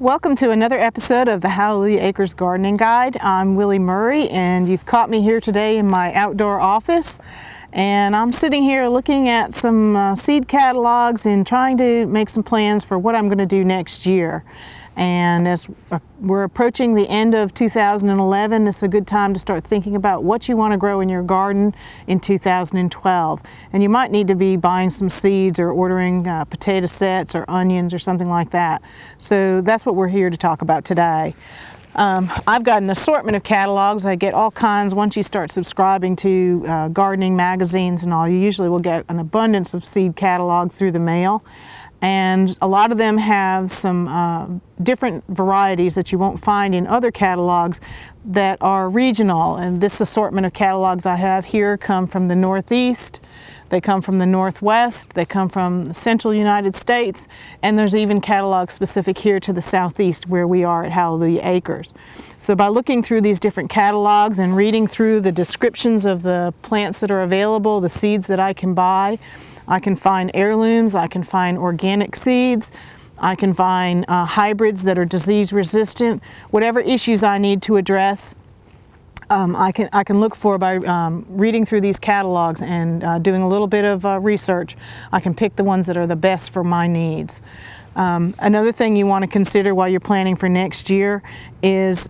Welcome to another episode of the Hallelujah Acres Gardening Guide. I'm Willie Murray, and you've caught me here today in my outdoor office. And I'm sitting here looking at some seed catalogs and trying to make some plans for what I'm going to do next year. And as we're approaching the end of 2011, it's a good time to start thinking about what you want to grow in your garden in 2012. And you might need to be buying some seeds or ordering potato sets or onions or something like that. So that's what we're here to talk about today. I've got an assortment of catalogs. I get all kinds. Once you start subscribing to gardening magazines and all, you usually will get an abundance of seed catalogs through the mail. And a lot of them have some different varieties that you won't find in other catalogs that are regional. And this assortment of catalogs I have here come from the Northeast, they come from the Northwest, they come from the central United States, and there's even catalogs specific here to the Southeast where we are at Hallelujah Acres. So by looking through these different catalogs and reading through the descriptions of the plants that are available, the seeds that I can buy, I can find heirlooms, I can find organic seeds, I can find hybrids that are disease resistant. Whatever issues I need to address, I can look for by reading through these catalogs and doing a little bit of research. I can pick the ones that are the best for my needs. Another thing you want to consider while you're planning for next year is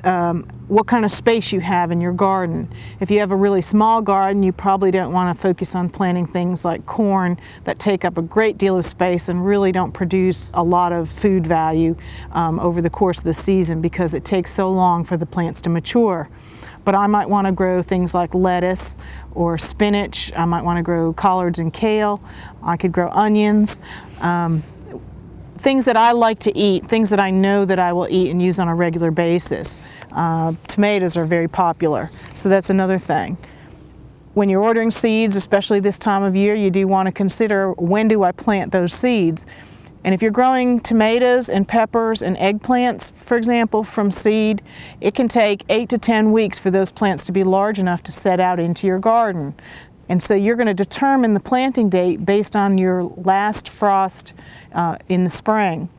what kind of space you have in your garden. If you have a really small garden, you probably don't want to focus on planting things like corn that take up a great deal of space and really don't produce a lot of food value over the course of the season because it takes so long for the plants to mature. But I might want to grow things like lettuce or spinach. I might want to grow collards and kale. I could grow onions. Things that I like to eat, things that I know that I will eat and use on a regular basis. Tomatoes are very popular, so that's another thing. When you're ordering seeds, especially this time of year, you do want to consider when do I plant those seeds. And if you're growing tomatoes and peppers and eggplants, for example, from seed, it can take 8 to 10 weeks for those plants to be large enough to set out into your garden. And so you're going to determine the planting date based on your last frost in the spring.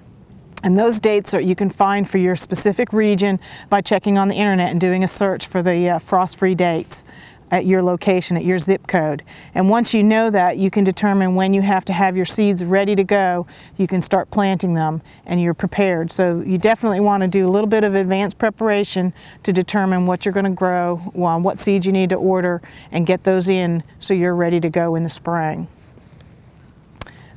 And those dates you can find for your specific region by checking on the internet and doing a search for the frost-free dates at your location, at your zip code. And once you know that, you can determine when you have to have your seeds ready to go. You can start planting them and you're prepared. So you definitely want to do a little bit of advanced preparation to determine what you're going to grow, what seeds you need to order, and get those in so you're ready to go in the spring.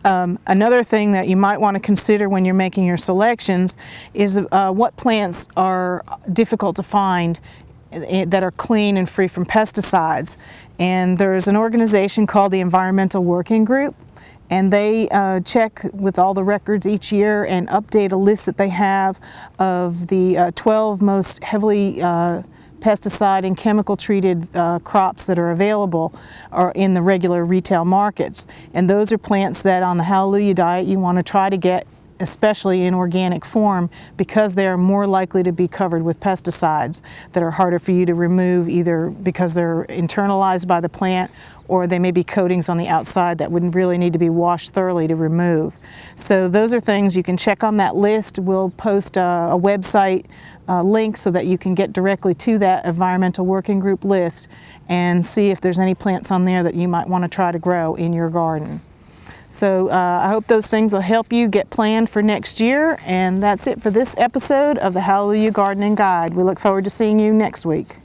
Another thing that you might want to consider when you're making your selections is what plants are difficult to find that are clean and free from pesticides. And there's an organization called the Environmental Working Group, and they check with all the records each year and update a list that they have of the 12 most heavily pesticide and chemical treated crops that are available or in the regular retail markets. And those are plants that on the Hallelujah diet you want to try to get, especially in organic form, because they are more likely to be covered with pesticides that are harder for you to remove, either because they're internalized by the plant or they may be coatings on the outside that wouldn't really need to be washed thoroughly to remove. So those are things you can check on that list. We'll post a website link so that you can get directly to that Environmental Working Group list and see if there's any plants on there that you might want to try to grow in your garden. So I hope those things will help you get planned for next year, and that's it for this episode of the Hallelujah Gardening Guide. We look forward to seeing you next week.